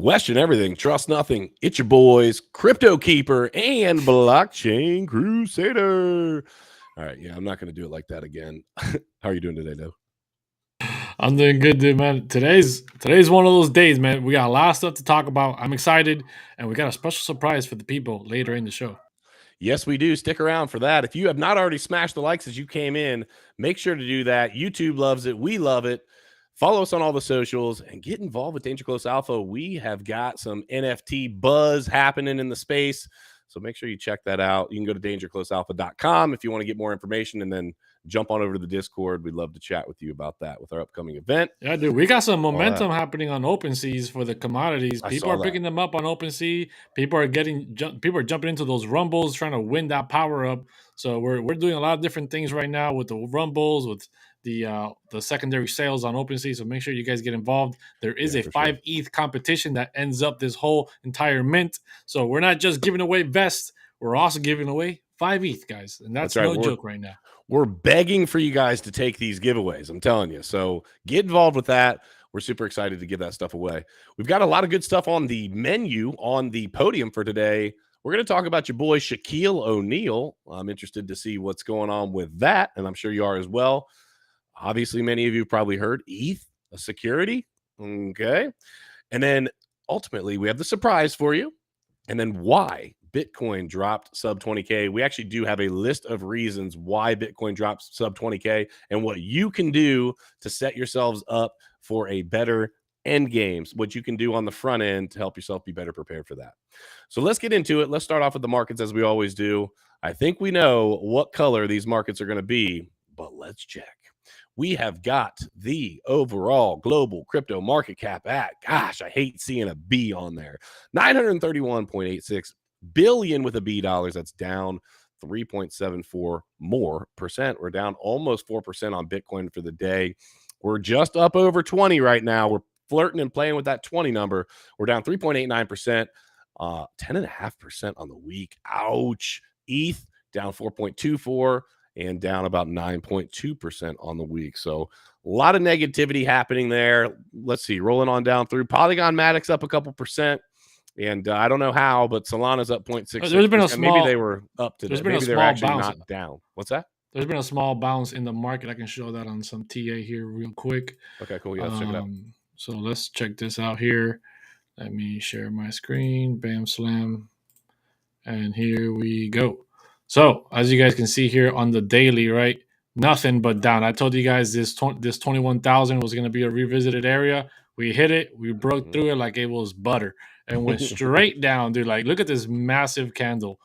Question everything, trust nothing. It's your boys, CryptoKeeper and BlockchainCrusader. All right, yeah, I'm not going to do it like that again. How are you doing today, though? I'm doing good, dude, man. Today's one of those days, man. We got a lot of stuff to talk about. I'm excited, and we got a special surprise for the people later in the show. Yes, we do. Stick around for that. If you have not already smashed the likes as you came in, make sure to do that. YouTube loves it. We love it. Follow us on all the socials and get involved with Danger Close Alpha. We have got some NFT buzz happening in the space. So make sure you check that out. You can go to dangerclosealpha.com if you want to get more information, and then jump on over to the Discord. We'd love to chat with you about that with our upcoming event. Yeah, dude, we got some momentum happening on OpenSeas for the commodities. People are picking them up on OpenSea. People are jumping into those rumbles, trying to win that power up. So we're doing a lot of different things right now with the rumbles, with the secondary sales on OpenSea. So make sure you guys get involved. There is a 5 ETH competition that ends up this whole entire mint. So we're not just giving away vests. We're also giving away 5 ETH, guys. And that's right. No joke right now. We're begging for you guys to take these giveaways. I'm telling you. So get involved with that. We're super excited to give that stuff away. We've got a lot of good stuff on the menu, on the podium for today. We're going to talk about your boy Shaquille O'Neal. I'm interested to see what's going on with that, and I'm sure you are as well. Obviously, many of you probably heard ETH, a security. Okay. And then ultimately, we have the surprise for you. And then why Bitcoin dropped sub 20K. We actually do have a list of reasons why Bitcoin drops sub 20K and what you can do to set yourselves up for a better end games, what you can do on the front end to help yourself be better prepared for that. So let's get into it. Let's start off with the markets as we always do. I think we know what color these markets are going to be, but let's check. We have got the overall global crypto market cap at, gosh, I hate seeing a B on there, 931.86 billion with a B dollars. That's down 3.74 more percent. We're down almost 4% on Bitcoin for the day. We're just up over 20 right now. We're flirting and playing with that 20 number. We're down 3.89%, 10.5% on the week. Ouch. ETH down 4.24. and down about 9.2% on the week. So a lot of negativity happening there. Let's see, rolling on down through. Polygon Matic's up a couple percent. And I don't know how, but Solana's up 0.6. There's been a small, maybe they were up today. Maybe they're actually bounce. Not down. What's that? There's been a small bounce in the market. I can show that on some TA here real quick. Okay, cool. Yeah, let's check it out. So let's check this out here. Let me share my screen. Bam, slam. And here we go. So as you guys can see here on the daily, right? Nothing but down. I told you guys this 21,000 was going to be a revisited area. We hit it. We broke through it like it was butter and went straight down, dude. Like, look at this massive candle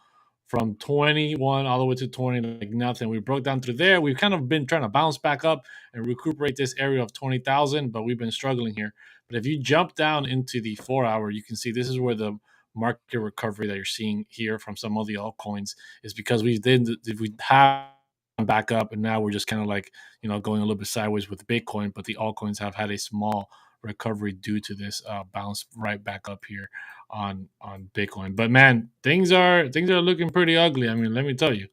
from 21 all the way to 20, like nothing. We broke down through there. We've kind of been trying to bounce back up and recuperate this area of 20,000, but we've been struggling here. But if you jump down into the 4 hour, you can see this is where the market recovery that you're seeing here from some of the altcoins is because we have back up, and now we're just kind of like, going a little bit sideways with Bitcoin, but the altcoins have had a small recovery due to this bounce right back up here on Bitcoin. But man, things are looking pretty ugly. I mean, let me tell you,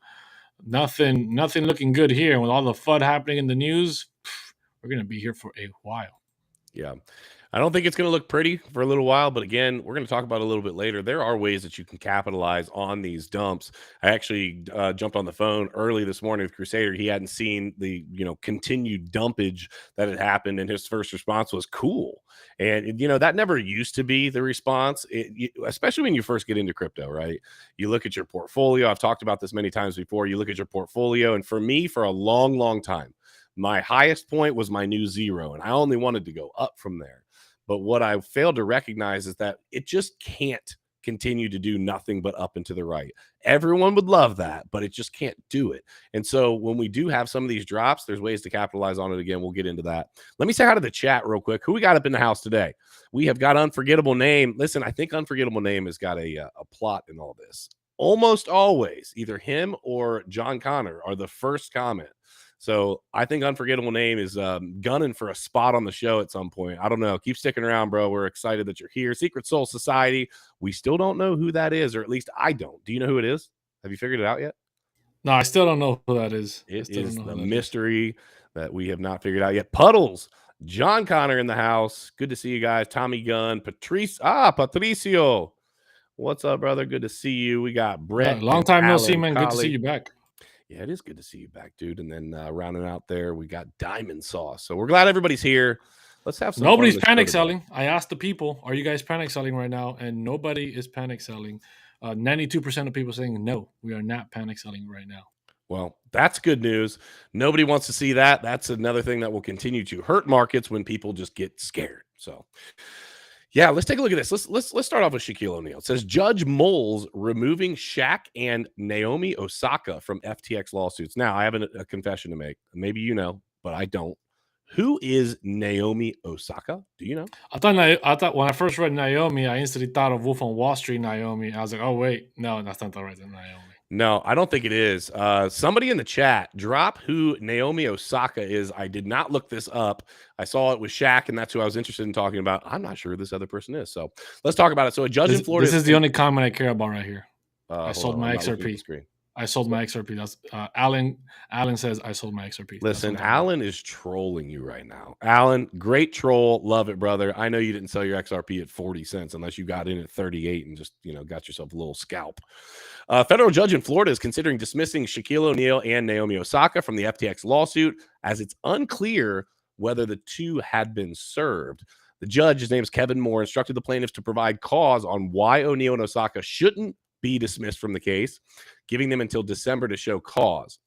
nothing looking good here. And with all the FUD happening in the news, we're gonna be here for a while. Yeah. I don't think it's going to look pretty for a little while, but again, we're going to talk about it a little bit later. There are ways that you can capitalize on these dumps. I actually jumped on the phone early this morning with Crusader. He hadn't seen the continued dumpage that had happened, and his first response was cool. And that never used to be the response, especially when you first get into crypto, right? You look at your portfolio. I've talked about this many times before. You look at your portfolio, and for me, for a long, long time, my highest point was my new zero, and I only wanted to go up from there. But what I failed to recognize is that it just can't continue to do nothing but up and to the right. Everyone would love that, but it just can't do it. And so when we do have some of these drops, there's ways to capitalize on it. Again, we'll get into that. Let me say hi to the chat real quick. Who we got up in the house today? We have got Unforgettable Name. Listen, I think Unforgettable Name has got a plot in all this. Almost always, either him or John Connor are the first comment. So I think Unforgettable Name is gunning for a spot on the show at some point. I don't know. Keep sticking around, bro. We're excited that you're here. Secret Soul Society. We still don't know who that is, or at least I don't. Do you know who it is? Have you figured it out yet? No, I still don't know who that is. It is the mystery that we have not figured out yet. Puddles John Connor in the house. Good to see you guys. Tommy Gunn, Patricio. What's up, brother? Good to see you. We got Brett. Long and time no see, Alan man. Good to see Colley. you back. Yeah, it is good to see you back, dude. And then rounding out there, we got Diamond Sauce. So we're glad everybody's here. Let's have some Nobody's fun on panic the show today. selling. I asked the people, are you guys panic selling right now? And nobody is panic selling. 92% of people saying, no, we are not panic selling right now. Well, that's good news. Nobody wants to see that. That's another thing that will continue to hurt markets when people just get scared. So, yeah, let's take a look at this. Let's start off with Shaquille O'Neal. It says Judge Moles removing Shaq and Naomi Osaka from FTX lawsuits. Now, I have a confession to make. Maybe you know, but I don't. Who is Naomi Osaka? Do you know? I thought when I first read Naomi, I instantly thought of Wolf on Wall Street Naomi. I was like, oh wait, no, that's not the right Naomi. No, I don't think it is. Somebody in the chat, drop who Naomi Osaka is. I did not look this up. I saw it with Shaq, and that's who I was interested in talking about. I'm not sure who this other person is. So let's talk about it. So a judge in Florida. This is the only comment I care about right here. I sold my XRP. I sold my XRP. That's Alan. Alan says I sold my XRP. Listen, Alan is trolling you right now. Alan, great troll. Love it, brother. I know you didn't sell your XRP at 40 cents unless you got in at 38 and just, got yourself a little scalp. A federal judge in Florida is considering dismissing Shaquille O'Neal and Naomi Osaka from the FTX lawsuit as it's unclear whether the two had been served. The judge, his name is Kevin Moore, instructed the plaintiffs to provide cause on why O'Neal and Osaka shouldn't be dismissed from the case, giving them until December to show cause.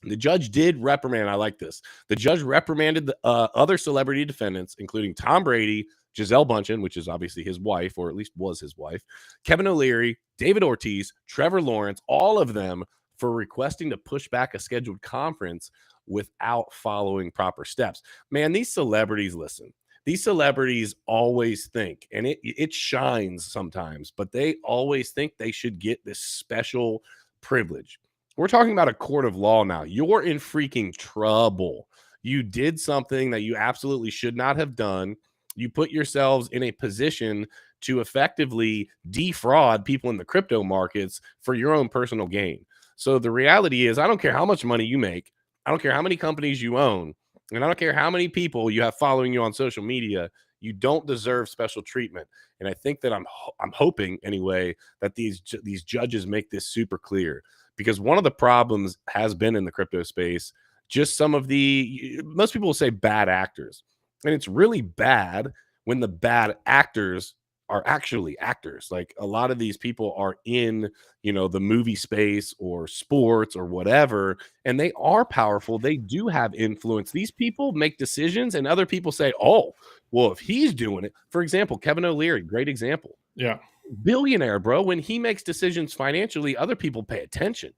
The judge did reprimand. I like this. The judge reprimanded the other celebrity defendants, including Tom Brady, Gisele Bündchen, which is obviously his wife, or at least was his wife, Kevin O'Leary, David Ortiz, Trevor Lawrence, all of them for requesting to push back a scheduled conference without following proper steps. Man, these celebrities, listen. These celebrities always think, and it shines sometimes, but they always think they should get this special privilege. We're talking about a court of law now. You're in freaking trouble. You did something that you absolutely should not have done. You put yourselves in a position to effectively defraud people in the crypto markets for your own personal gain. So the reality is, I don't care how much money you make. I don't care how many companies you own. And I don't care how many people you have following you on social media, you don't deserve special treatment. And I think that I'm hoping anyway that these judges make this super clear, because one of the problems has been in the crypto space, just some of most people will say bad actors. And it's really bad when the bad actors are actually actors. Like a lot of these people are in, the movie space or sports or whatever, and they are powerful. They do have influence. These people make decisions and other people say, oh, well, if he's doing it, for example, Kevin O'Leary, great example. Yeah. Billionaire, bro. When he makes decisions financially, other people pay attention.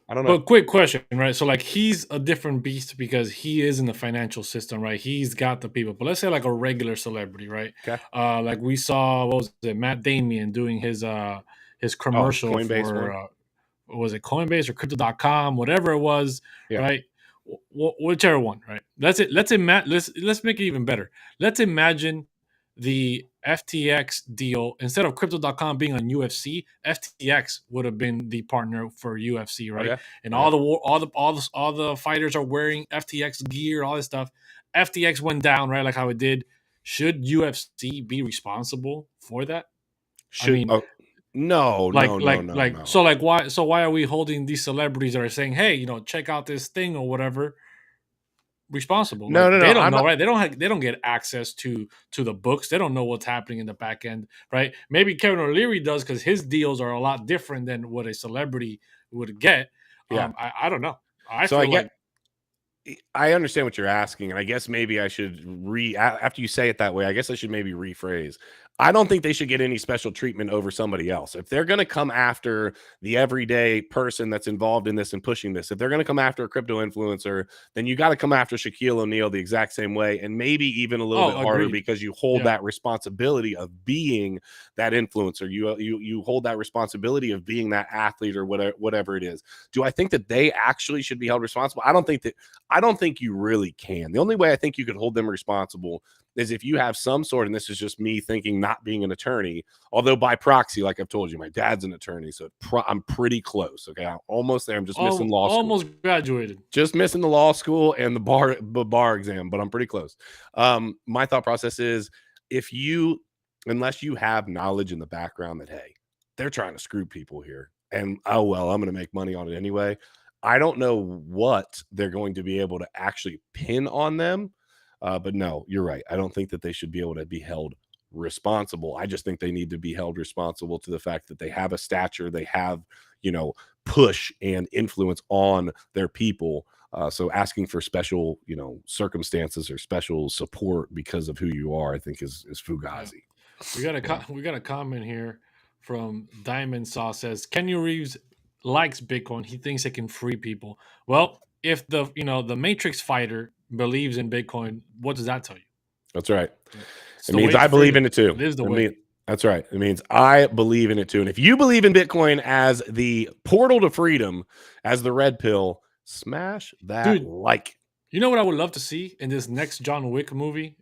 I don't know. But quick question, right? So like he's a different beast because he is in the financial system, right? He's got the people. But let's say like a regular celebrity, right? Okay. Like we saw, what was it, Matt Damien doing his commercial for was it Coinbase or Crypto.com, whatever it was, right? Whichever one, right? Let's make it even better. Let's imagine the FTX deal, instead of Crypto.com being on UFC, FTX would have been the partner for UFC, right? Okay. And all the fighters are wearing FTX gear, all this stuff. FTX went down, right? Like how it did. Should UFC be responsible for that? No. So why are we holding these celebrities that are saying, hey, check out this thing or whatever, responsible? No. They don't know, right? They don't get access to the books. They don't know what's happening in the back end, right? Maybe Kevin O'Leary does, because his deals are a lot different than what a celebrity would get. Yeah. I don't know. I understand what you're asking, and I guess maybe I should after you say it that way, I guess I should maybe rephrase. I don't think they should get any special treatment over somebody else. If they're going to come after the everyday person that's involved in this and pushing this, if they're going to come after a crypto influencer, then you got to come after Shaquille O'Neal the exact same way, and maybe even a little bit harder, because you hold that responsibility of being that influencer. You hold that responsibility of being that athlete or whatever it is. Do I think that they actually should be held responsible? I don't think you really can. The only way I think you could hold them responsible is if you have some sort, and this is just me thinking, not being an attorney, although by proxy, like I've told you, my dad's an attorney, so I'm pretty close. Okay, I'm almost there. I'm just missing law school. Almost graduated. Just missing the law school and the bar exam, but I'm pretty close. My thought process is, unless you have knowledge in the background that, hey, they're trying to screw people here, and oh well, I'm going to make money on it anyway. I don't know what they're going to be able to actually pin on them. But no, you're right. I don't think that they should be able to be held responsible. I just think they need to be held responsible to the fact that they have a stature, they have, push and influence on their people. So asking for special, circumstances or special support because of who you are, I think is fugazi. We got a comment here from Diamond Saw says, Kenny Reeves likes Bitcoin. He thinks it can free people. Well, if the Matrix fighter believes in Bitcoin, what does that tell you? That's right. It means I believe in it too. It is the way. That's right. It means I believe in it too. And if you believe in Bitcoin as the portal to freedom, as the red pill, smash that. Dude, you know what I would love to see in this next John Wick movie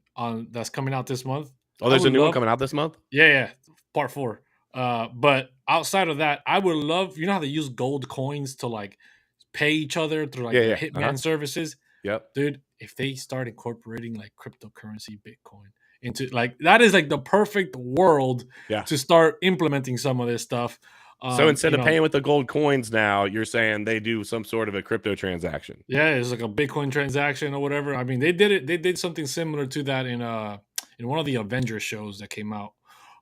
that's coming out this month? Oh, there's a new one coming out this month? Yeah, part 4. But outside of that, I would love, how they use gold coins to pay each other through hitman services. Yep. Dude, if they start incorporating cryptocurrency, Bitcoin into that is the perfect world to start implementing some of this stuff. So instead of paying with the gold coins now, you're saying they do some sort of a crypto transaction. Yeah, it's like a Bitcoin transaction or whatever. I mean, they did something similar to that in one of the Avengers shows that came out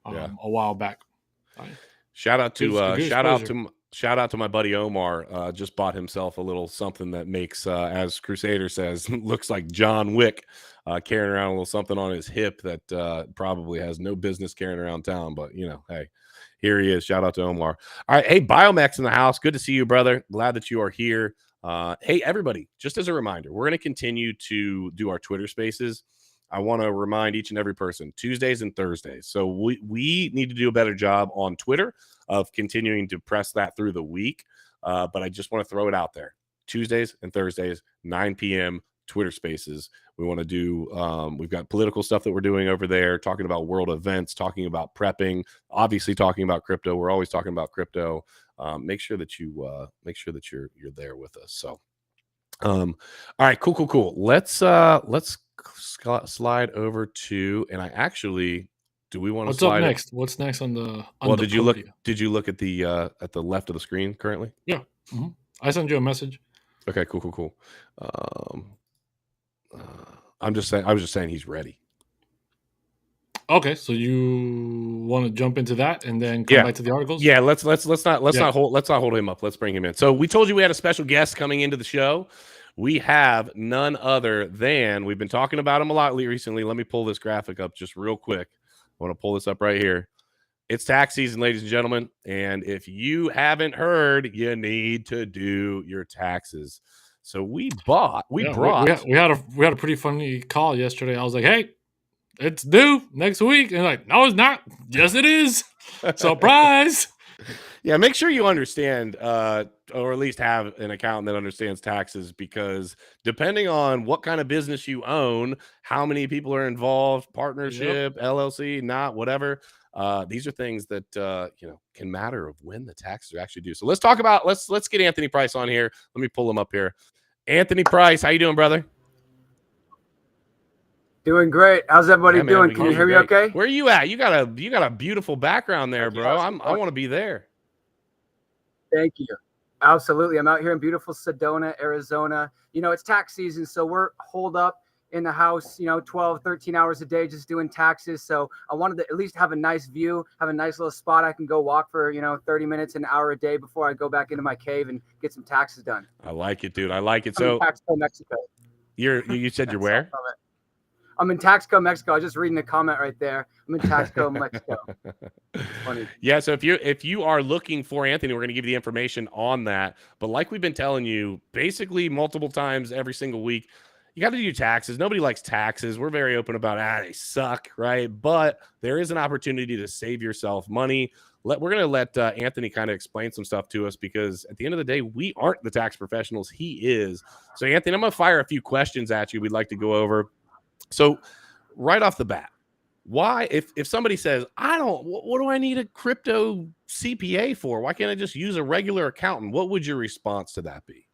a while back. Shout out to my buddy Omar. Just bought himself a little something that makes, as Crusader says, looks like John Wick, carrying around a little something on his hip that probably has no business carrying around town. But hey, here he is. Shout out to Omar. All right, hey, Biomex in the house. Good to see you, brother. Glad that you are here. Hey, everybody, just as a reminder, we're going to continue to do our Twitter Spaces. I want to remind each and every person, Tuesdays and Thursdays. So we need to do a better job on Twitter of continuing to press that through the week. But I just want to throw it out there. Tuesdays and Thursdays, 9 p.m., Twitter Spaces. We want to do, we've got political stuff that we're doing over there, talking about world events, talking about prepping, obviously talking about crypto. We're always talking about crypto. Make sure that you're there with us. So, all right, cool. Let's slide over to, and I actually, do we want to slide up next? What's next on the? Did you look at the left of the screen currently? Yeah, mm-hmm. I sent you a message. Okay, cool. I was just saying he's ready. Okay, so you want to jump into that and then come back to the articles? Yeah, let's not hold him up. Let's bring him in. So we told you we had a special guest coming into the show. We have none other than, we've been talking about him a lot recently. Let me pull this graphic up just real quick. I want to pull this up right here. It's tax season, ladies and gentlemen. And if you haven't heard, you need to do your taxes. So we had a pretty funny call yesterday. I was like, hey, it's due next week. And like, no, it's not. Yes, it is. Surprise. Yeah, make sure you understand, or at least have an accountant that understands taxes, because depending on what kind of business you own, how many people are involved, partnership, LLC, not whatever. These are things that can matter of when the taxes are actually due. So let's talk about let's get Anthony Price on here. Let me pull him up here. Anthony Price, how you doing, brother? Doing great. How's everybody doing? Can you hear me okay? Where are you at? You got a beautiful background there, bro. I want to be there. Thank you. Absolutely. I'm out here in beautiful Sedona, Arizona. It's tax season, so we're holed up in the house, 12, 13 hours a day just doing taxes. So I wanted to at least have a nice view, have a nice little spot I can go walk for, 30 minutes, an hour a day before I go back into my cave and get some taxes done. I like it, dude. I like it. I'm in Taxco, Mexico. You said you're where? I'm in Taxco, Mexico. I was just reading the comment right there. I'm in Taxco, Mexico. Funny. Yeah, so if you are looking for Anthony, we're going to give you the information on that. But like we've been telling you, basically multiple times every single week, you got to do your taxes. Nobody likes taxes. We're very open about they suck, right? But there is an opportunity to save yourself money. We're going to let Anthony kind of explain some stuff to us, because at the end of the day, we aren't the tax professionals. He is. So Anthony, I'm going to fire a few questions at you we'd like to go over. So right off the bat, why, if somebody says, what do I need a crypto CPA for? Why can't I just use a regular accountant? What would your response to that be?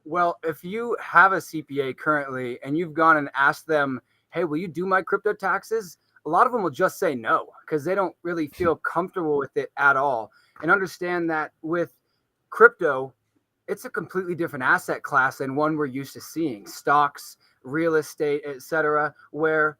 Well, if you have a CPA currently and you've gone and asked them, hey, will you do my crypto taxes? A lot of them will just say no because they don't really feel comfortable with it at all. And understand that with crypto, it's a completely different asset class than one we're used to seeing. Stocks, real estate, etc., where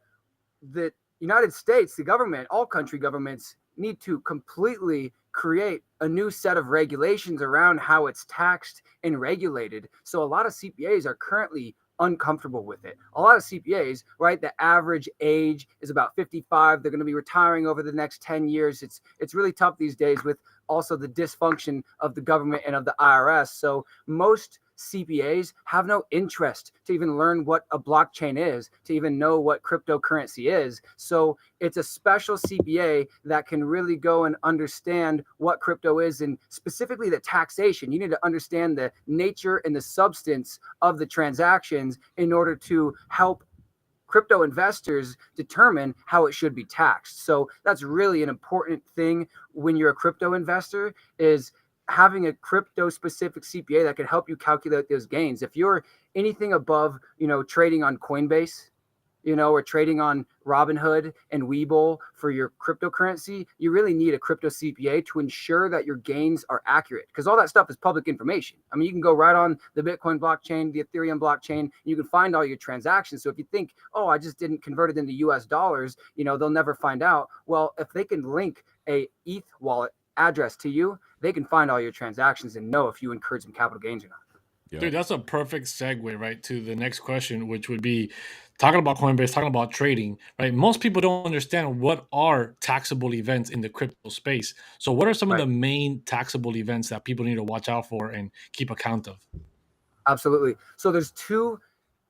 the United States, the government, all country governments need to completely create a new set of regulations around how it's taxed and regulated. So a lot of CPAs are currently uncomfortable with it. A lot of CPAs, right? The average age is about 55. They're going to be retiring over the next 10 years. It's really tough these days with also the dysfunction of the government and of the IRS. So most CPAs have no interest to even learn what a blockchain is, to even know what cryptocurrency is. So it's a special CPA that can really go and understand what crypto is, and specifically the taxation. You need to understand the nature and the substance of the transactions in order to help crypto investors determine how it should be taxed. So that's really an important thing when you're a crypto investor, is having a crypto specific CPA that can help you calculate those gains. If you're anything above, trading on Coinbase, or trading on Robinhood and Webull for your cryptocurrency, you really need a crypto CPA to ensure that your gains are accurate, because all that stuff is public information. I mean, you can go right on the Bitcoin blockchain, the Ethereum blockchain, you can find all your transactions. So if you think, oh, I just didn't convert it into US dollars, they'll never find out. Well, if they can link a ETH wallet address to you, they can find all your transactions and know if you incurred some capital gains or not. Yeah. Dude, that's a perfect segue, right, to the next question, which would be talking about Coinbase, talking about trading, right? Most people don't understand what are taxable events in the crypto space. So what are some of the main taxable events that people need to watch out for and keep account of? Absolutely. So there's two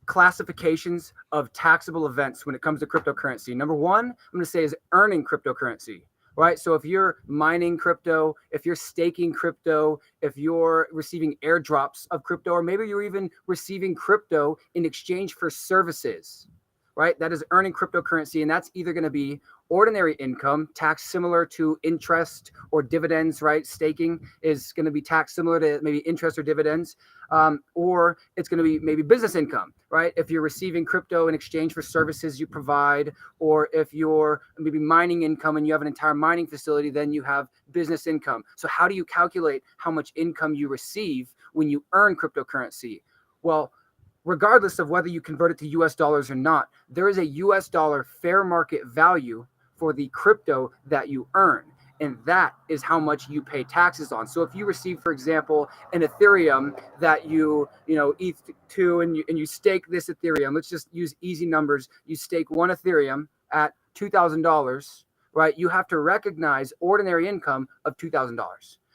classifications of taxable events when it comes to cryptocurrency. Number one, I'm going to say, is earning cryptocurrency. Right. So if you're mining crypto, if you're staking crypto, if you're receiving airdrops of crypto, or maybe you're even receiving crypto in exchange for services, right? That is earning cryptocurrency. And that's either going to be ordinary income, tax similar to interest or dividends, right? Staking is going to be taxed similar to maybe interest or dividends, or it's going to be maybe business income, right? If you're receiving crypto in exchange for services you provide, or if you're maybe mining income and you have an entire mining facility, then you have business income. So how do you calculate how much income you receive when you earn cryptocurrency? Well, regardless of whether you convert it to US dollars or not, there is a US dollar fair market value for the crypto that you earn. And that is how much you pay taxes on. So if you receive, for example, an Ethereum that you ETH to, and you stake this Ethereum, let's just use easy numbers. You stake one Ethereum at $2,000, right? You have to recognize ordinary income of $2,000.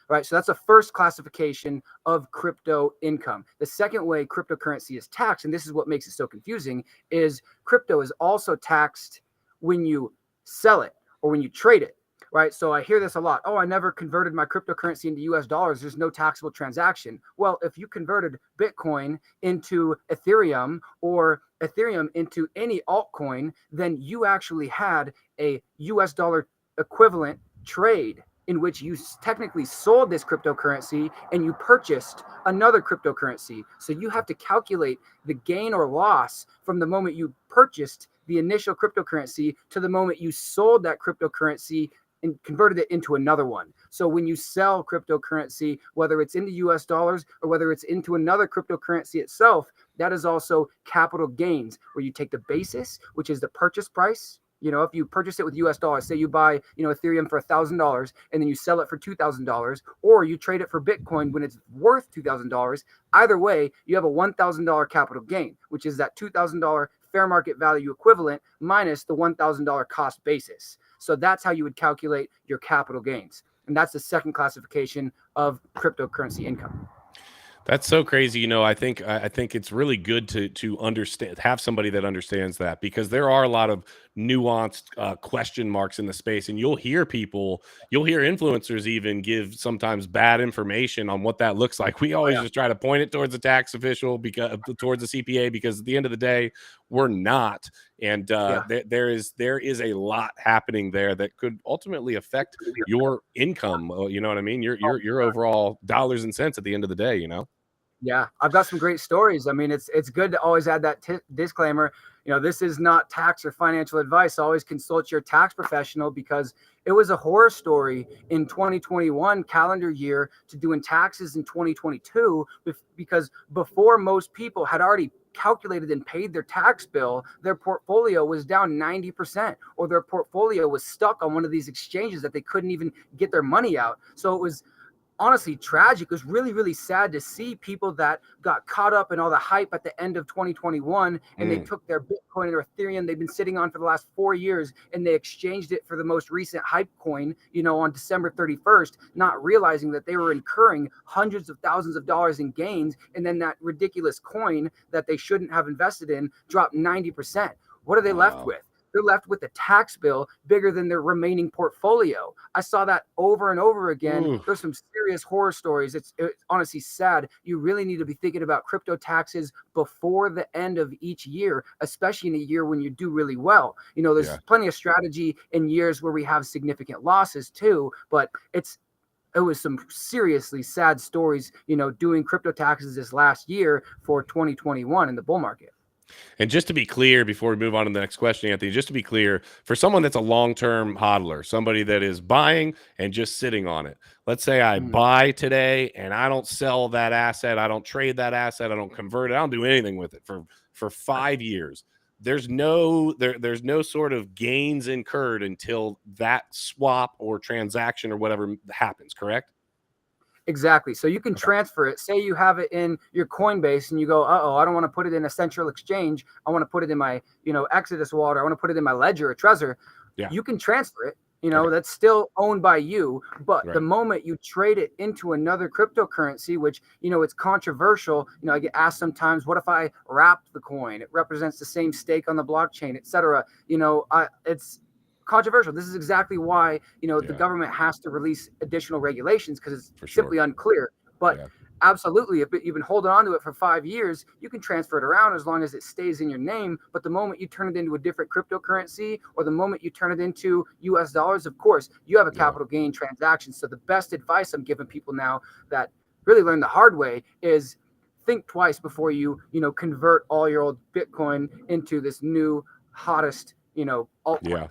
Right. So that's the first classification of crypto income. The second way cryptocurrency is taxed, and this is what makes it so confusing, is crypto is also taxed when you sell it or when you trade it. Right. So I hear this a lot. Oh, I never converted my cryptocurrency into US dollars. There's no taxable transaction. Well, if you converted Bitcoin into Ethereum or Ethereum into any altcoin, then you actually had a US dollar equivalent trade in which you technically sold this cryptocurrency and you purchased another cryptocurrency. So you have to calculate the gain or loss from the moment you purchased the initial cryptocurrency to the moment you sold that cryptocurrency and converted it into another one. So when you sell cryptocurrency, whether it's into US dollars or whether it's into another cryptocurrency itself, that is also capital gains, where you take the basis, which is the purchase price. If you purchase it with US dollars, say you buy, Ethereum for $1,000 and then you sell it for $2,000, or you trade it for Bitcoin when it's worth $2,000, either way, you have a $1,000 capital gain, which is that $2,000 fair market value equivalent minus the $1,000 cost basis. So that's how you would calculate your capital gains. And that's the second classification of cryptocurrency income. That's so crazy. I think it's really good to understand, have somebody that understands that, because there are a lot of nuanced question marks in the space, and you'll hear influencers even give sometimes bad information on what that looks like. We always just try to point it towards the tax official, because towards the CPA, because at the end of the day, we're not. And there is a lot happening there that could ultimately affect your income. You know what I mean? Your overall dollars and cents at the end of the day, you know? Yeah, I've got some great stories. I mean, it's good to always add that disclaimer. You know, this is not tax or financial advice. Always consult your tax professional, because it was a horror story in 2021 calendar year to doing taxes in 2022, because before most people had already calculated and paid their tax bill, their portfolio was down 90%, or their portfolio was stuck on one of these exchanges that they couldn't even get their money out. So it was honestly tragic. It was really, really sad to see people that got caught up in all the hype at the end of 2021, and they took their Bitcoin or Ethereum they've been sitting on for the last 4 years, and they exchanged it for the most recent hype coin, you know, on December 31st, not realizing that they were incurring hundreds of thousands of dollars in gains. And then that ridiculous coin that they shouldn't have invested in dropped 90%. What are they left with? They're left with a tax bill bigger than their remaining portfolio. I saw that over and over again. Ooh. There's some serious horror stories. It's honestly sad. You really need to be thinking about crypto taxes before the end of each year, especially in a year when you do really well. You know, there's plenty of strategy in years where we have significant losses too, but it was some seriously sad stories, you know, doing crypto taxes this last year for 2021 in the bull market. And just to be clear, before we move on to the next question, Anthony, just to be clear, for someone that's a long-term hodler, somebody that is buying and just sitting on it, let's say I buy today and I don't sell that asset, I don't trade that asset, I don't convert it, I don't do anything with it for 5 years. There's no sort of gains incurred until that swap or transaction or whatever happens, correct? Exactly. So you can transfer it. Say you have it in your Coinbase and you go, I don't want to put it in a central exchange. I want to put it in my, you know, Exodus wallet. I want to put it in my Ledger or Trezor. Yeah. You can transfer it. You know, that's still owned by you. But the moment you trade it into another cryptocurrency, which, you know, it's controversial. You know, I get asked sometimes, what if I wrap the coin? It represents the same stake on the blockchain, et cetera. You know, it's controversial. This is exactly why, you know, the government has to release additional regulations, because it's simply unclear. But absolutely, if you've been holding on to it for 5 years, you can transfer it around as long as it stays in your name. But the moment you turn it into a different cryptocurrency, or the moment you turn it into US dollars, of course, you have a capital gain transaction. So the best advice I'm giving people now that really learned the hard way is think twice before you convert all your old Bitcoin into this new hottest, you know, altcoin. Yeah.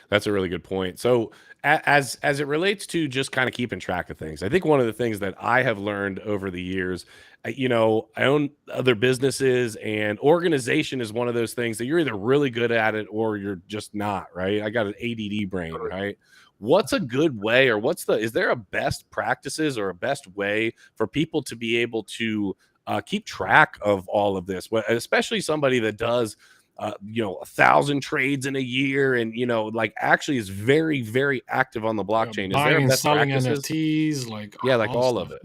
That's a really good point. So as it relates to just kind of keeping track of things, I think one of the things that I have learned over the years, you know, I own other businesses, and organization is one of those things that you're either really good at it or you're just not, right? I got an ADD brain, right? What's a good way, or is there a best practices or a best way for people to be able to keep track of all of this, especially somebody that does you know, 1,000 trades in a year, and, you know, like actually is very, very active on the blockchain. Buying is there and best selling practices? NFTs, like all of it.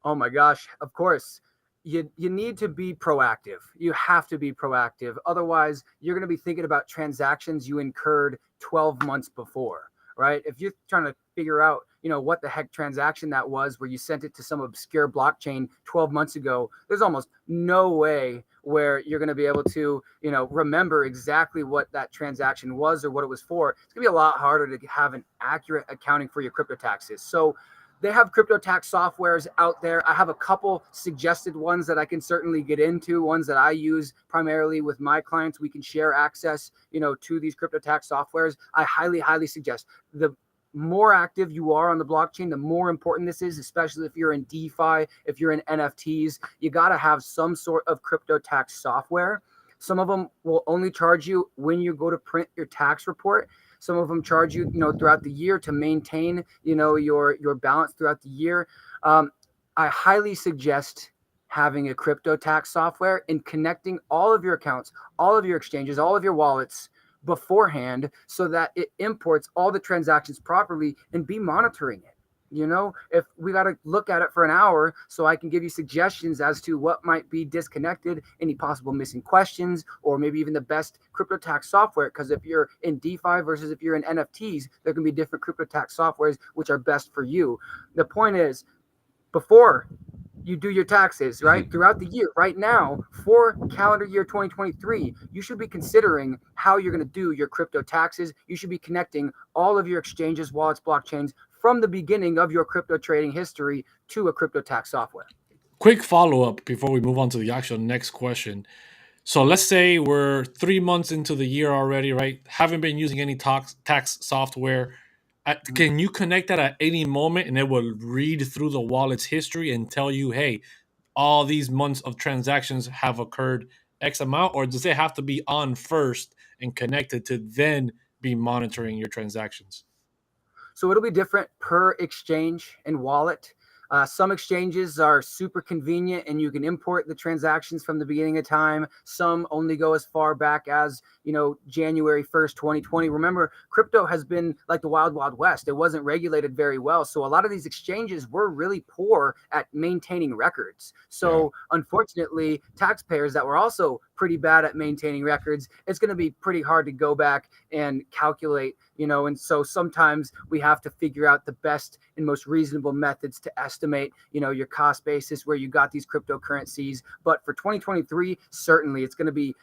Oh my gosh, of course. You need to be proactive. You have to be proactive. Otherwise, you're going to be thinking about transactions you incurred 12 months before, right? If you're trying to figure out, you know, what the heck transaction that was, where you sent it to some obscure blockchain 12 months ago, there's almost no way where you're going to be able to, you know, remember exactly what that transaction was or what it was for. It's going to be a lot harder to have an accurate accounting for your crypto taxes. So they have crypto tax softwares out there. I have a couple suggested ones that I can certainly get into, ones that I use primarily with my clients. We can share access, you know, to these crypto tax softwares. I highly, highly suggest. The more active you are on the blockchain, the more important this is, especially if you're in DeFi, if you're in NFTs. You got to have some sort of crypto tax software. Some of them will only charge you when you go to print your tax report. Some of them charge you, you know, throughout the year to maintain, you know, your balance throughout the year. I highly suggest having a crypto tax software and connecting all of your accounts, all of your exchanges, all of your wallets beforehand, so that it imports all the transactions properly, and be monitoring it. You know, if we got to look at it for an hour, so I can give you suggestions as to what might be disconnected, any possible missing questions, or maybe even the best crypto tax software. Because if you're in DeFi versus if you're in NFTs, there can be different crypto tax softwares which are best for you. The point is, before you do your taxes, right? Throughout the year, right now, for calendar year 2023, you should be considering how you're going to do your crypto taxes. You should be connecting all of your exchanges, wallets, blockchains from the beginning of your crypto trading history to a crypto tax software. Quick follow-up before we move on to the actual next question. So let's say we're 3 months into the year already, right? Haven't been using any tax software. Can you connect that at any moment and it will read through the wallet's history and tell you, hey, all these months of transactions have occurred X amount? Or does it have to be on first and connected to then be monitoring your transactions? So it'll be different per exchange and wallet. Some exchanges are super convenient and you can import the transactions from the beginning of time. Some only go as far back as, January 1st, 2020. Remember, crypto has been like the wild, wild west. It wasn't regulated very well. So a lot of these exchanges were really poor at maintaining records. So unfortunately, taxpayers that were also pretty bad at maintaining records, it's going to be pretty hard to go back and calculate, and so sometimes we have to figure out the best and most reasonable methods to estimate, your cost basis where you got these cryptocurrencies. But for 2023, certainly it's going to be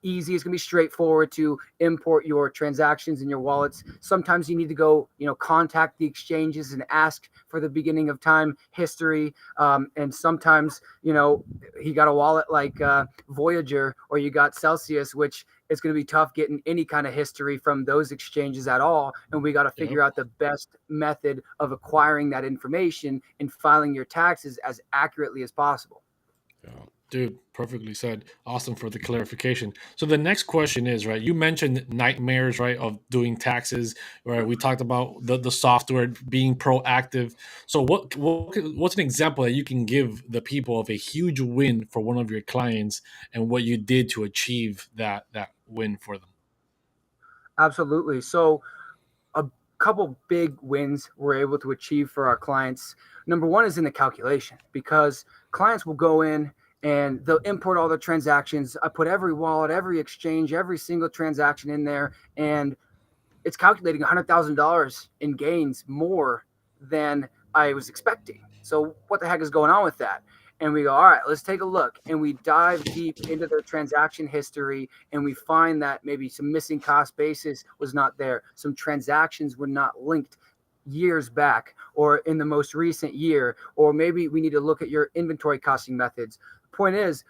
easy. It's going to be straightforward to import your transactions in your wallets. Sometimes you need to go, contact the exchanges and ask for the beginning of time history. And sometimes, you got a wallet like Voyager or you got Celsius, which it's going to be tough getting any kind of history from those exchanges at all. And we got to figure out the best method of acquiring that information and filing your taxes as accurately as possible. Yeah. Dude, perfectly said. Awesome for the clarification. So the next question is, right, you mentioned nightmares, right, of doing taxes, right? We talked about the software being proactive. So what's an example that you can give the people of a huge win for one of your clients and what you did to achieve that win for them? Absolutely. So a couple big wins we're able to achieve for our clients. Number one is in the calculation, because clients will go in and they'll import all their transactions. I put every wallet, every exchange, every single transaction in there, and it's calculating $100,000 in gains more than I was expecting. So what the heck is going on with that? And we go, all right, let's take a look. And we dive deep into their transaction history and we find that maybe some missing cost basis was not there. Some transactions were not linked years back or in the most recent year, or maybe we need to look at your inventory costing methods. The point is,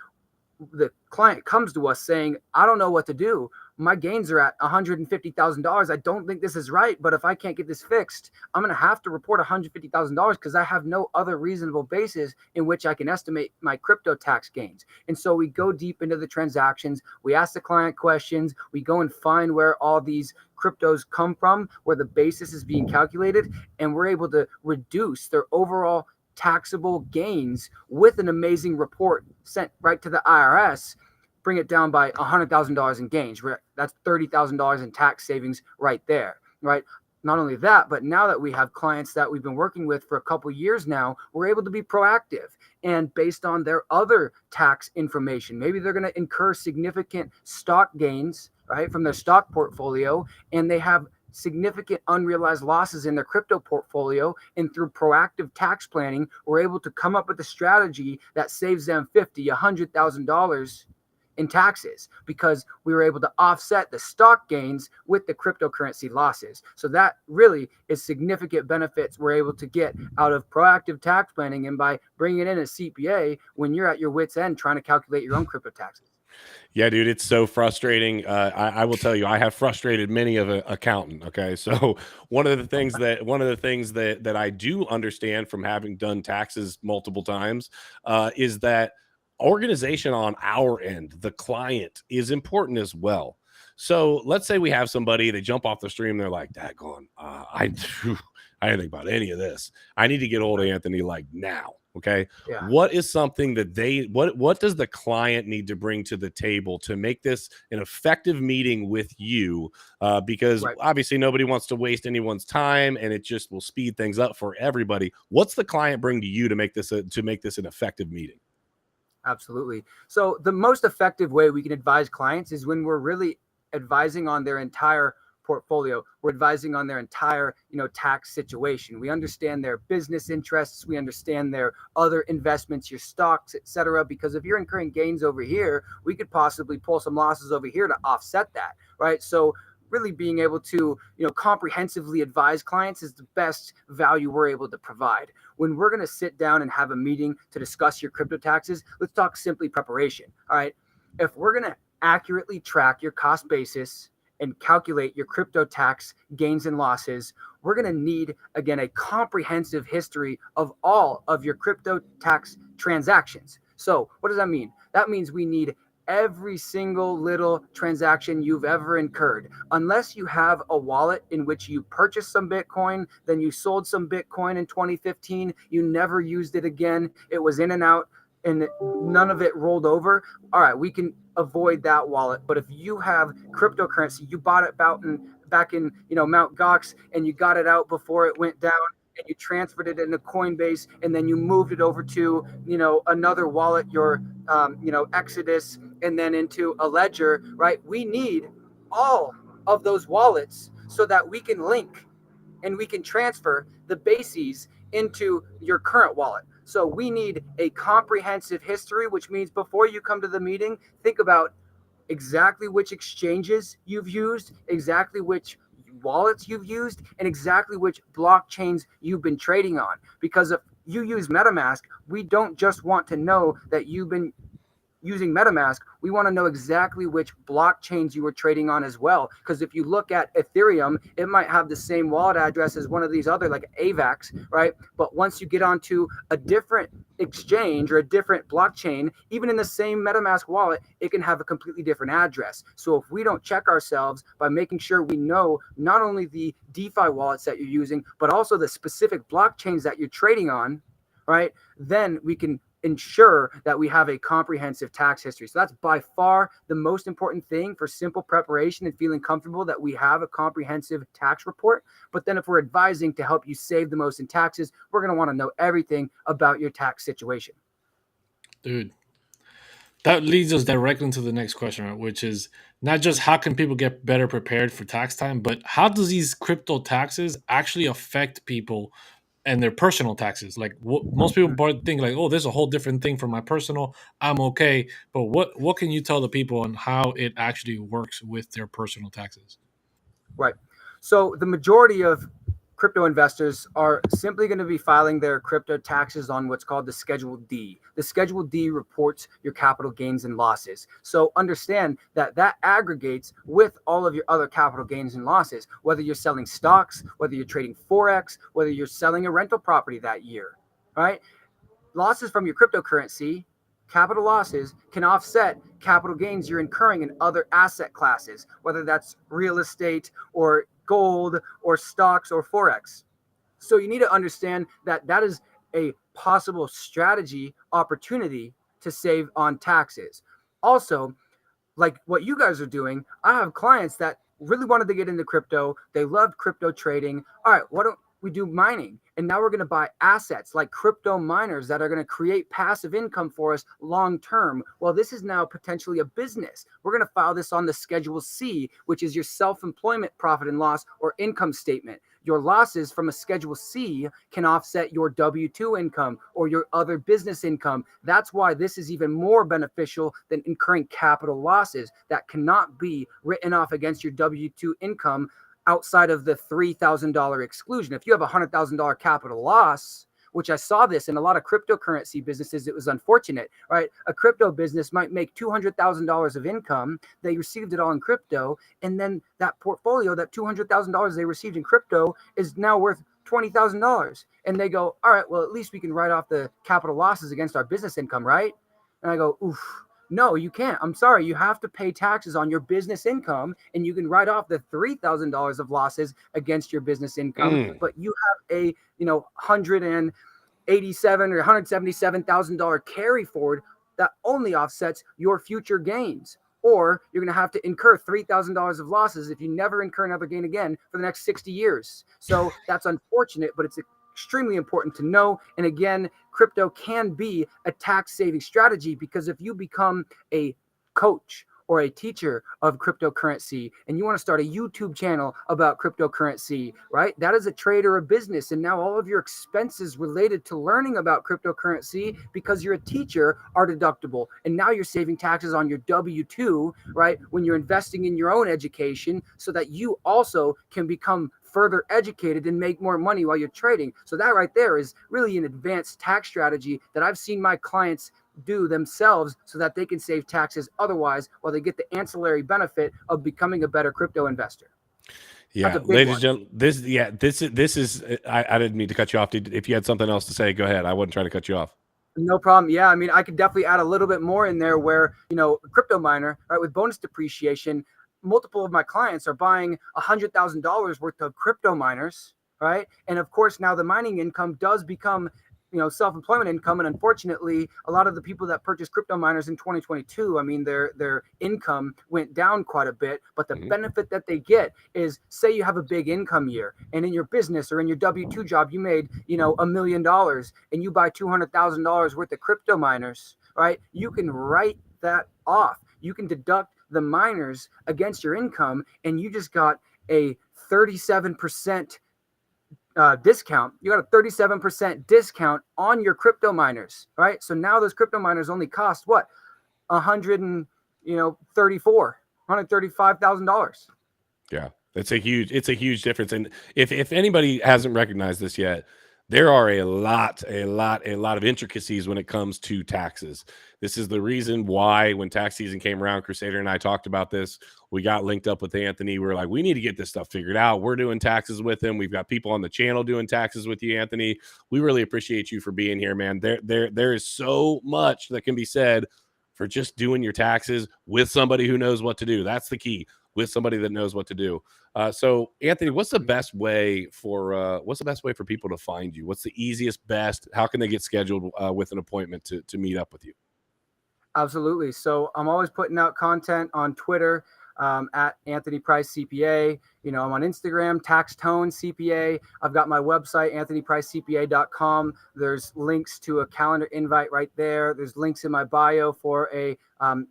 the client comes to us saying, I don't know what to do. My gains are at $150,000. I don't think this is right, but if I can't get this fixed, I'm going to have to report $150,000 because I have no other reasonable basis in which I can estimate my crypto tax gains. And so we go deep into the transactions. We ask the client questions. We go and find where all these cryptos come from, where the basis is being calculated, and we're able to reduce their overall taxable gains with an amazing report sent right to the IRS, bring it down by $100,000 in gains. That's $30,000 in tax savings right there, right? Not only that, but now that we have clients that we've been working with for a couple of years now, we're able to be proactive. And based on their other tax information, maybe they're going to incur significant stock gains, right, from their stock portfolio, and they have significant unrealized losses in their crypto portfolio. And through proactive tax planning, we're able to come up with a strategy that saves them $50,000, $100,000 in taxes because we were able to offset the stock gains with the cryptocurrency losses. So that really is significant benefits we're able to get out of proactive tax planning and by bringing in a CPA when you're at your wit's end trying to calculate your own crypto taxes. Yeah, dude, it's so frustrating. I will tell you, I have frustrated many of an accountant. Okay, so one of the things that I do understand from having done taxes multiple times is that organization on our end, the client, is important as well. So let's say we have somebody, they jump off the stream, they're like, "Daggone, I didn't think about any of this. I need to get hold of Anthony like now." Okay. Yeah. What is something that what does the client need to bring to the table to make this an effective meeting with you? Because obviously nobody wants to waste anyone's time and it just will speed things up for everybody. What's the client bring to you to make this an effective meeting? Absolutely. So the most effective way we can advise clients is when we're really advising on their entire portfolio. We're advising on their entire, tax situation. We understand their business interests. We understand their other investments, your stocks, etc. Because if you're incurring gains over here, we could possibly pull some losses over here to offset that, right? So really being able to, comprehensively advise clients is the best value we're able to provide. When we're going to sit down and have a meeting to discuss your crypto taxes, let's talk simply preparation. All right. If we're going to accurately track your cost basis and calculate your crypto tax gains and losses, we're going to need, again, a comprehensive history of all of your crypto tax transactions. So what does that mean? That means we need every single little transaction you've ever incurred. Unless you have a wallet in which you purchased some Bitcoin, then you sold some Bitcoin in 2015, you never used it again, it was in and out, and none of it rolled over. All right, we can avoid that wallet. But if you have cryptocurrency, you bought it back in Mount Gox, and you got it out before it went down, and you transferred it into Coinbase, and then you moved it over to another wallet, your Exodus, and then into a ledger, right? We need all of those wallets so that we can link and we can transfer the bases into your current wallet. So we need a comprehensive history, which means before you come to the meeting, think about exactly which exchanges you've used, exactly which wallets you've used, and exactly which blockchains you've been trading on. Because if you use MetaMask, we don't just want to know that you've been using MetaMask, we want to know exactly which blockchains you were trading on as well. Because if you look at Ethereum, it might have the same wallet address as one of these other, like AVAX, right? But once you get onto a different exchange or a different blockchain, even in the same MetaMask wallet, it can have a completely different address. So if we don't check ourselves by making sure we know not only the DeFi wallets that you're using, but also the specific blockchains that you're trading on, right, then we can ensure that we have a comprehensive tax history. So that's by far the most important thing for simple preparation and feeling comfortable that we have a comprehensive tax report. But then if we're advising to help you save the most in taxes, we're going to want to know everything about your tax situation. Dude, that leads us directly into the next question, right? Which is not just how can people get better prepared for tax time, but how does these crypto taxes actually affect people and their personal taxes? Like most people think like, oh, there's a whole different thing for my personal, I'm okay. But what can you tell the people on how it actually works with their personal taxes? Right. So the majority of crypto investors are simply going to be filing their crypto taxes on what's called the Schedule D. The Schedule D reports your capital gains and losses. So understand that that aggregates with all of your other capital gains and losses, whether you're selling stocks, whether you're trading Forex, whether you're selling a rental property that year, right? Losses from your cryptocurrency, capital losses, can offset capital gains you're incurring in other asset classes, whether that's real estate or gold or stocks or Forex. So you need to understand that that is a possible strategy opportunity to save on taxes. Also, like what you guys are doing, I have clients that really wanted to get into crypto. They loved crypto trading. All right, why don't we do mining? And now we're going to buy assets like crypto miners that are going to create passive income for us long term. Well, this is now potentially a business. We're going to file this on the Schedule C, which is your self-employment profit and loss or income statement. Your losses from a Schedule C can offset your W-2 income or your other business income. That's why this is even more beneficial than incurring capital losses that cannot be written off against your W-2 income outside of the $3,000 exclusion. If you have a $100,000 capital loss, which I saw this in a lot of cryptocurrency businesses, it was unfortunate, right? A crypto business might make $200,000 of income. They received it all in crypto. And then that portfolio, that $200,000 they received in crypto is now worth $20,000. And they go, all right, well, at least we can write off the capital losses against our business income, right? And I go, oof. No, you can't. I'm sorry. You have to pay taxes on your business income, and you can write off the $3,000 of losses against your business income. But you have a $187,000 or $177,000 carry forward that only offsets your future gains. Or you're going to have to incur $3,000 of losses if you never incur another gain again for the next 60 years. So that's unfortunate, but it's extremely important to know. And again, crypto can be a tax saving strategy, because if you become a coach or a teacher of cryptocurrency and you want to start a YouTube channel about cryptocurrency, right? That is a trade or a business. And now all of your expenses related to learning about cryptocurrency because you're a teacher are deductible. And now you're saving taxes on your W-2, right? When you're investing in your own education so that you also can become further educated and make more money while you're trading. So that right there is really an advanced tax strategy that I've seen my clients do themselves so that they can save taxes otherwise while they get the ancillary benefit of becoming a better crypto investor. Yeah, ladies and gentlemen, this is I didn't mean to cut you off. If you had something else to say, go ahead. I wasn't trying to cut you off. No problem. Yeah, I mean, I could definitely add a little bit more in there where, crypto miner, right, with bonus depreciation, multiple of my clients are buying $100,000 worth of crypto miners, right? And of course, now the mining income does become, self-employment income. And unfortunately, a lot of the people that purchased crypto miners in 2022, I mean, their income went down quite a bit. But the benefit that they get is, say you have a big income year and in your business or in your W-2 job, you made, $1 million and you buy $200,000 worth of crypto miners, right? You can write that off. You can deduct the miners against your income and you just got a 37% discount. You got a 37% discount on your crypto miners, right? So now those crypto miners only cost what? $135,000. Yeah, it's a huge difference. And if anybody hasn't recognized this yet, there are a lot of intricacies when it comes to taxes. This is the reason why when tax season came around, Crusader and I talked about this. We got linked up with Anthony. We were like, we need to get this stuff figured out. We're doing taxes with him. We've got people on the channel doing taxes with you, Anthony. We really appreciate you for being here, man. There is so much that can be said for just doing your taxes with somebody who knows what to do. That's the key. With somebody that knows what to do. So Anthony, what's the best way for people to find you? What's the easiest, best? How can they get scheduled with an appointment to meet up with you? Absolutely. So I'm always putting out content on Twitter at Anthony Price CPA. I'm on Instagram, Tax Tone CPA. I've got my website, anthonypricecpa.com. There's links to a calendar invite right there. There's links in my bio for an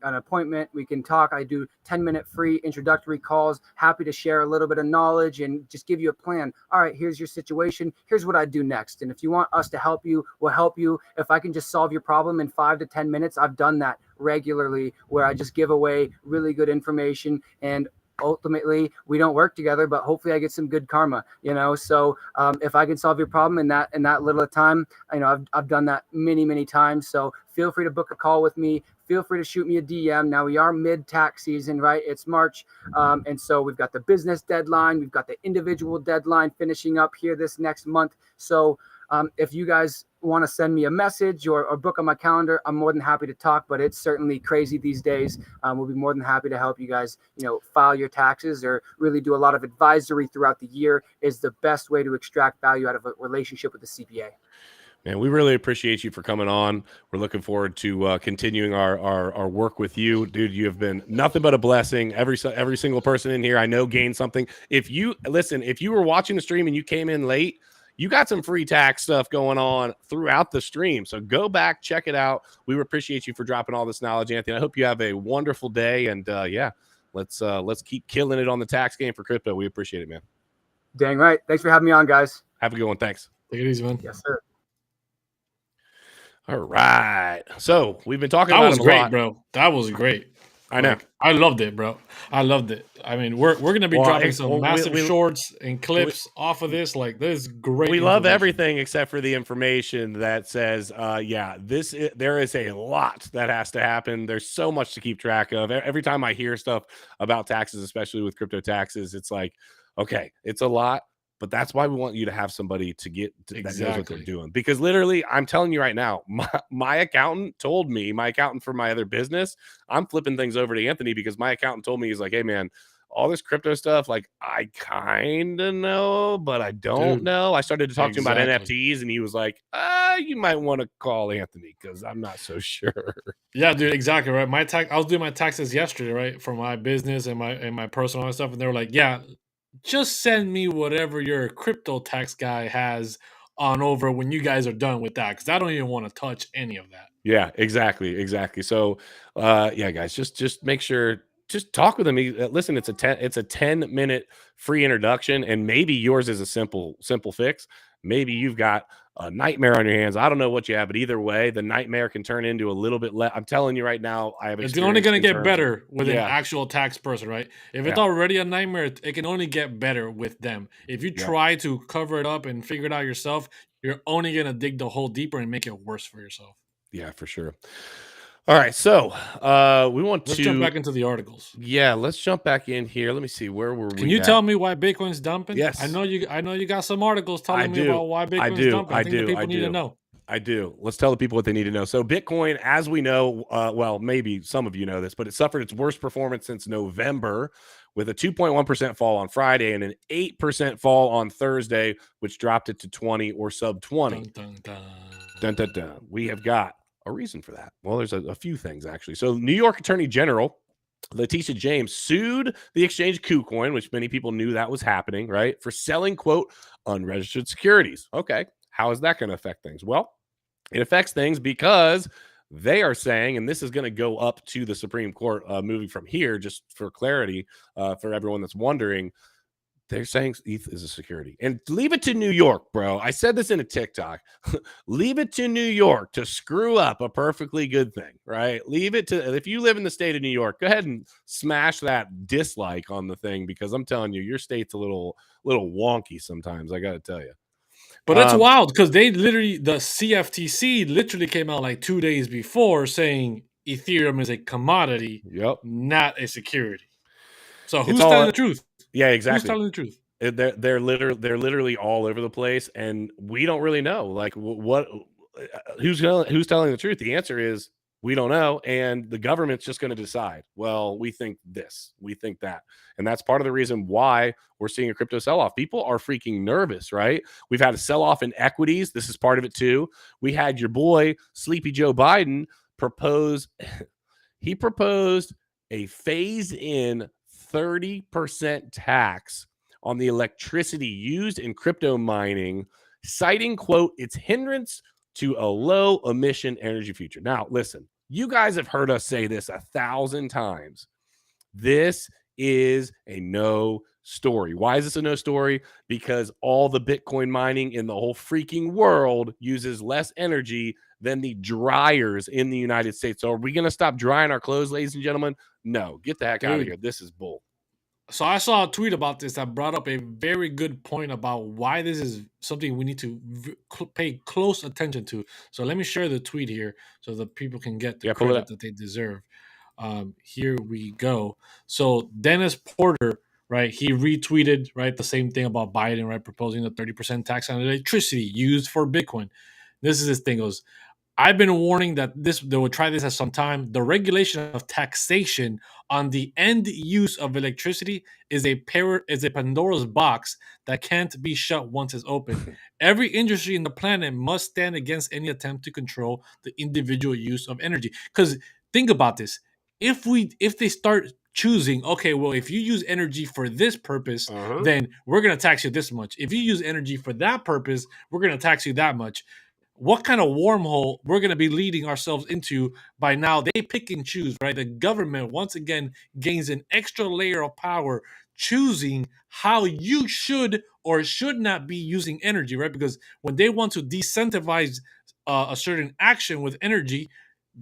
appointment. We can talk. I do 10-minute free introductory calls. Happy to share a little bit of knowledge and just give you a plan. All right, here's your situation. Here's what I do next. And if you want us to help you, we'll help you. If I can just solve your problem in 5 to 10 minutes, I've done that regularly where I just give away really good information and ultimately we don't work together, but hopefully I get some good karma, so if I can solve your problem in that little time, I've done that many times. So feel free to book a call with me. Feel free to shoot me a DM. Now we are mid-tax season, right? It's March. And so we've got the business deadline. We've got the individual deadline finishing up here this next month. So if you guys want to send me a message or book on my calendar, I'm more than happy to talk, but it's certainly crazy these days. We'll be more than happy to help you guys, file your taxes or really do a lot of advisory throughout the year is the best way to extract value out of a relationship with the CPA. Man, we really appreciate you for coming on. We're looking forward to continuing our work with you. Dude, you have been nothing but a blessing. Every single person in here I know gained something. If you were watching the stream and you came in late, you got some free tax stuff going on throughout the stream. So go back, check it out. We appreciate you for dropping all this knowledge, Anthony. I hope you have a wonderful day. And let's keep killing it on the tax game for crypto. We appreciate it, man. Dang right. Thanks for having me on, guys. Have a good one. Thanks. Take it easy, man. Yes, sir. All right. So we've been talking about it. That was great, bro. That was great. I know. I loved it, bro. I loved it. I mean, we're going to be dropping some massive shorts and clips off of this. Like, this is great. We love everything except for the information that says, there is a lot that has to happen. There's so much to keep track of. Every time I hear stuff about taxes, especially with crypto taxes, it's like, okay, it's a lot. But that's why we want you to have somebody that knows what they're doing. Because literally, I'm telling you right now, my accountant told me, my accountant for my other business, I'm flipping things over to Anthony because my accountant told me, he's like, hey, man, all this crypto stuff, like, I kind of know, but I don't know. I started to talk to him about NFTs, and he was like, you might want to call Anthony because I'm not so sure. Yeah, dude, exactly, right? I was doing my taxes yesterday, right, for my business and my personal and stuff, and they were like, yeah, just send me whatever your crypto tax guy has on over when you guys are done with that, because I don't even want to touch any of that. Yeah, exactly. So, guys, just make sure just talk with him. Listen, it's a 10-minute free introduction, and maybe yours is a simple fix. Maybe you've got a nightmare on your hands. I don't know what you have, but either way, the nightmare can turn into a little bit less. I'm telling you right now, I have. It's only going to get of, better with an yeah. actual tax person, right? If it's already a nightmare, it can only get better with them. If you try to cover it up and figure it out yourself, you're only going to dig the hole deeper and make it worse for yourself. Yeah, for sure. All right, so let's jump back into the articles. Yeah, let's jump back in here. Let me see, where were we? Can you tell me why Bitcoin's dumping? Yes, I know you got some articles telling me about why Bitcoin's dumping. I think the people need to know. I do. Let's tell the people what they need to know. So Bitcoin, as we know, well, maybe some of you know this, but it suffered its worst performance since November, with a 2.1% fall on Friday and an 8% fall on Thursday, which dropped it to 20 or sub 20. Dun, dun, dun. Dun, dun, dun. We have got a reason for that. Well, there's a few things, actually. So New York Attorney General Letitia James sued the exchange KuCoin, which many people knew that was happening, right, for selling, quote, unregistered securities. Okay, how is that going to affect things? Well, it affects things because they are saying, and this is going to go up to the Supreme Court moving from here, just for clarity, for everyone that's wondering, they're saying ETH is a security. And leave it to New York, bro. I said this in a TikTok. Leave it to New York to screw up a perfectly good thing, right? Leave it to, if you live in the state of New York, go ahead and smash that dislike on the thing, because I'm telling you, your state's a little wonky sometimes, I got to tell you. But it's wild because the CFTC literally came out like 2 days before saying Ethereum is a commodity, not a security. So who's telling the truth? Yeah, exactly. Who's telling the truth? They're literally all over the place, and we don't really know like who's telling the truth. The answer is we don't know, and the government's just going to decide. Well, we think this, we think that, and that's part of the reason why we're seeing a crypto sell-off. People are freaking nervous, right? We've had a sell-off in equities. This is part of it too. We had your boy Sleepy Joe Biden propose. He proposed a phase-in 30% tax on the electricity used in crypto mining, citing, quote, its hindrance to a low emission energy future. Now, listen, you guys have heard us say this 1,000 times. This is a no story. Why is this a no story? Because all the Bitcoin mining in the whole freaking world uses less energy than the dryers in the United States. So are we going to stop drying our clothes, ladies and gentlemen? No, get the heck out of here. This is bull. So I saw a tweet about this that brought up a very good point about why this is something we need to pay close attention to. So let me share the tweet here so that people can get the credit that they deserve. Here we go. So Dennis Porter, right, he retweeted, right, the same thing about Biden, right, proposing a 30% tax on electricity used for Bitcoin. This is his thing. Goes, I've been warning that they will try this at some time. The regulation of taxation on the end use of electricity is a Pandora's box that can't be shut once it's open. Every industry in the planet must stand against any attempt to control the individual use of energy. Because think about this: if they start choosing, okay, well, if you use energy for this purpose, then we're going to tax you this much. If you use energy for that purpose, we're going to tax you that much. What kind of wormhole we're going to be leading ourselves into by now? They pick and choose, right? The government, once again, gains an extra layer of power choosing how you should or should not be using energy, right? Because when they want to decentivize a certain action with energy,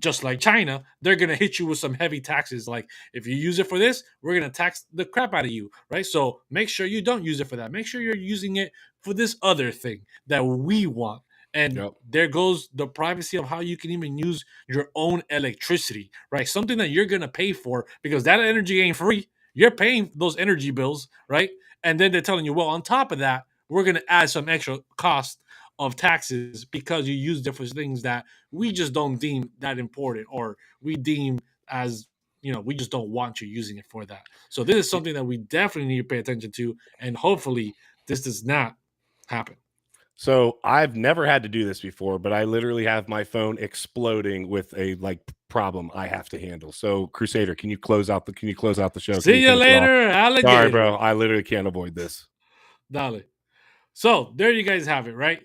just like China, they're going to hit you with some heavy taxes. Like, if you use it for this, we're going to tax the crap out of you, right? So make sure you don't use it for that. Make sure you're using it for this other thing that we want. And there goes the privacy of how you can even use your own electricity, right? Something that you're going to pay for because that energy ain't free. You're paying those energy bills, right? And then they're telling you, well, on top of that, we're going to add some extra cost of taxes because you use it for things that we just don't deem that important, or we deem as, we just don't want you using it for that. So this is something that we definitely need to pay attention to, and hopefully this does not happen. So I've never had to do this before, but I literally have my phone exploding with a problem I have to handle. So Crusader, can you close out the show? See you later, alligator. Sorry, bro. I literally can't avoid this. Dale. So there you guys have it, right?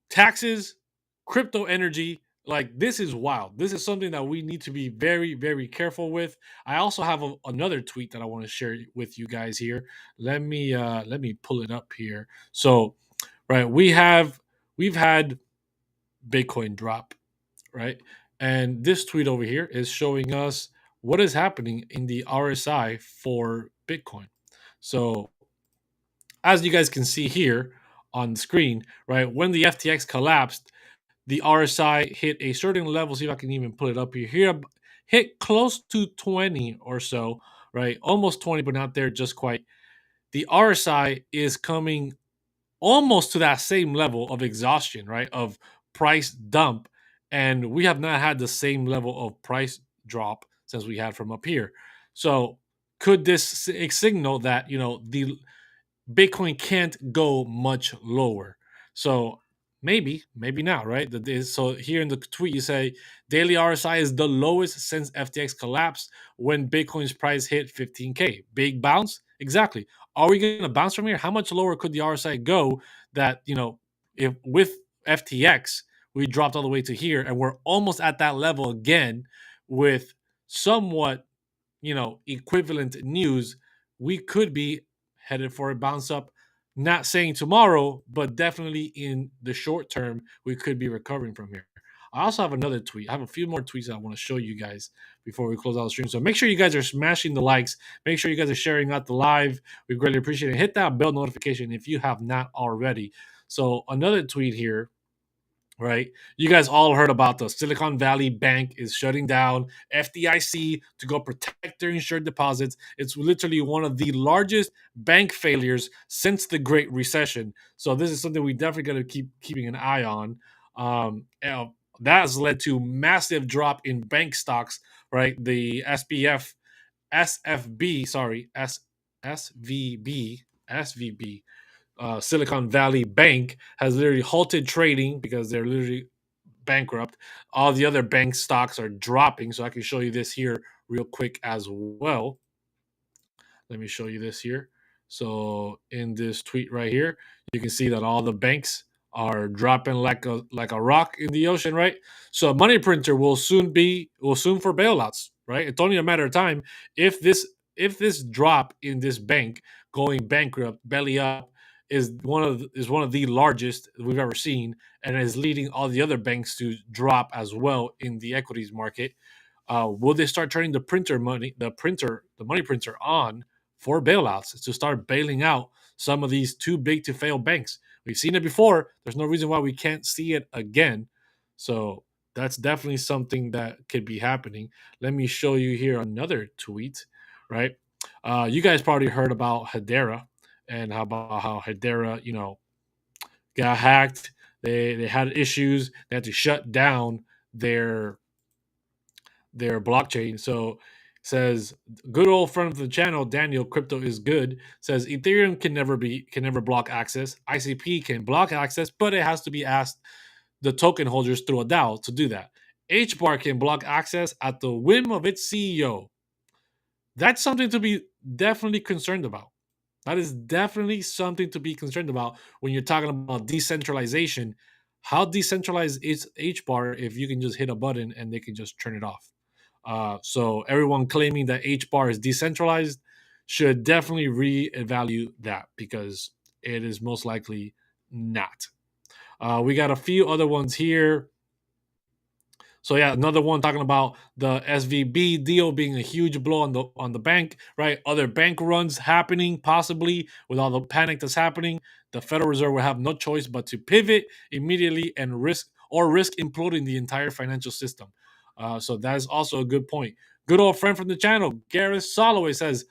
Taxes, crypto energy, Like, this is wild. This is something that we need to be very, very careful with. I also have another tweet that I want to share with you guys here. Let me pull it up here. So, right, we've had Bitcoin drop, right? And this tweet over here is showing us what is happening in the RSI for Bitcoin. So, as you guys can see here on the screen, right, when the FTX collapsed, the RSI hit a certain level. See if I can even pull it up here. Here, hit close to 20 or so, right? Almost 20, but not there just quite. The RSI is coming almost to that same level of exhaustion, right? Of price dump. And we have not had the same level of price drop since we had from up here. So could this signal that, the Bitcoin can't go much lower? So maybe not, right? So here in the tweet, you say daily RSI is the lowest since FTX collapsed when Bitcoin's price hit 15K. Big bounce? Exactly. Are we going to bounce from here? How much lower could the RSI go that, if with FTX, we dropped all the way to here and we're almost at that level again with somewhat, equivalent news, we could be headed for a bounce up. Not saying tomorrow, but definitely in the short term, we could be recovering from here. I also have another tweet. I have a few more tweets that I want to show you guys before we close out the stream. So make sure you guys are smashing the likes. Make sure you guys are sharing out the live. We greatly appreciate it. Hit that bell notification if you have not already. So another tweet here, right? You guys all heard about the Silicon Valley Bank is shutting down, FDIC to go protect their insured deposits. It's literally one of the largest bank failures since the Great Recession. So this is something we definitely got to keep keeping an eye on. That has led to massive drop in bank stocks, right? The SFB, sorry, SVB, Silicon Valley Bank has literally halted trading because they're literally bankrupt. All the other bank stocks are dropping. So I can show you this here real quick as well. Let me show you this here. So in this tweet right here, you can see that all the banks are dropping like a rock in the ocean, right? So a money printer will soon for bailouts, right? It's only a matter of time if this drop in this bank going bankrupt, belly up, is one of the largest we've ever seen, and is leading all the other banks to drop as well in the equities market. Will they start turning the money printer on for bailouts to start bailing out some of these too big to fail banks? We've seen it before. There's no reason why we can't see it again. So that's definitely something that could be happening. Let me show you here another tweet, right? You guys probably heard about Hedera and how Hedera, got hacked. They had issues. They had to shut down their blockchain. So says good old friend of the channel, Daniel, crypto is good, says Ethereum can never block access. ICP can block access, but it has to be asked the token holders through a DAO to do that. HBAR can block access at the whim of its CEO. That's something to be definitely concerned about. That is definitely something to be concerned about when you're talking about decentralization. How decentralized is HBAR if you can just hit a button and they can just turn it off? So everyone claiming that HBAR is decentralized should definitely reevaluate that, because it is most likely not. We got a few other ones here. So yeah, another one talking about the SVB deal being a huge blow on the bank, right? Other bank runs happening, possibly with all the panic that's happening. The Federal Reserve will have no choice but to pivot immediately and risk imploding the entire financial system. So that is also a good point. Good old friend from the channel, Gareth Soloway, says,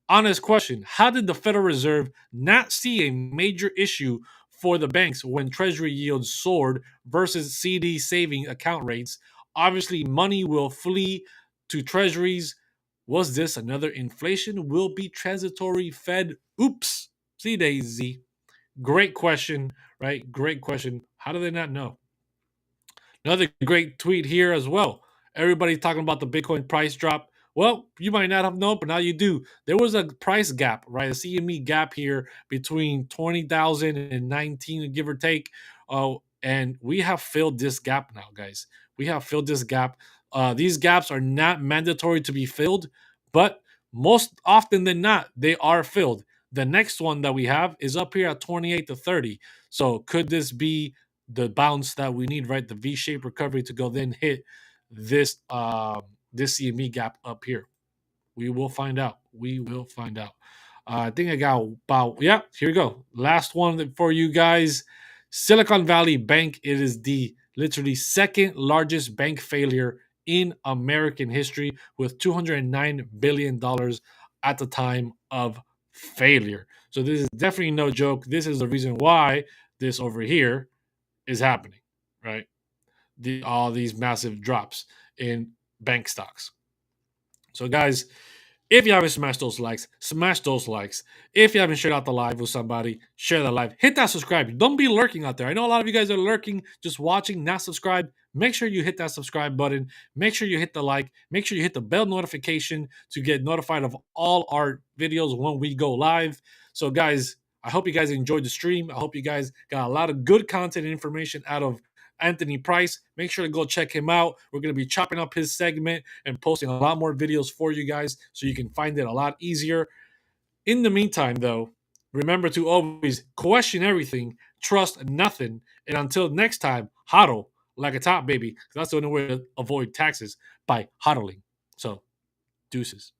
honest question: how did the Federal Reserve not see a major issue for the banks when Treasury yields soared versus CD saving account rates? Obviously, money will flee to treasuries. Was this another inflation will be transitory Fed? Oops. See daisy. Great question, right? Great question. How do they not know? Another great tweet here as well. Everybody talking about the Bitcoin price drop. Well, you might not have known, but now you do. There was a price gap, right? A CME gap here between 20,000 and 19, give or take. And we have filled this gap now, guys. We have filled this gap. These gaps are not mandatory to be filled, but most often than not, they are filled. The next one that we have is up here at 28 to 30. So could this be the bounce that we need, right? The V-shaped recovery to go then hit this this CME gap up here. We will find out. We will find out. I think I got about, yeah, here we go. Last one for you guys. Silicon Valley Bank. It is the literally second largest bank failure in American history with $209 billion at the time of failure. So this is definitely no joke. This is the reason why this over here is happening, right? All these massive drops in bank stocks. So guys, if you haven't smashed those likes, smash those likes. If you haven't shared out the live with somebody, share the live. Hit that subscribe. Don't be lurking out there. I know a lot of you guys are lurking, just watching, not subscribed. Make sure you hit that subscribe button. Make sure you hit the like. Make sure you hit the bell notification to get notified of all our videos when we go live. So guys, I hope you guys enjoyed the stream. I hope you guys got a lot of good content and information out of Anthony Price. Make sure to go check him out. We're going to be chopping up his segment and posting a lot more videos for you guys so you can find it a lot easier. In the meantime, though, remember to always question everything, trust nothing, and until next time, hodl like a top baby. That's the only way to avoid taxes, by hodling. So, deuces.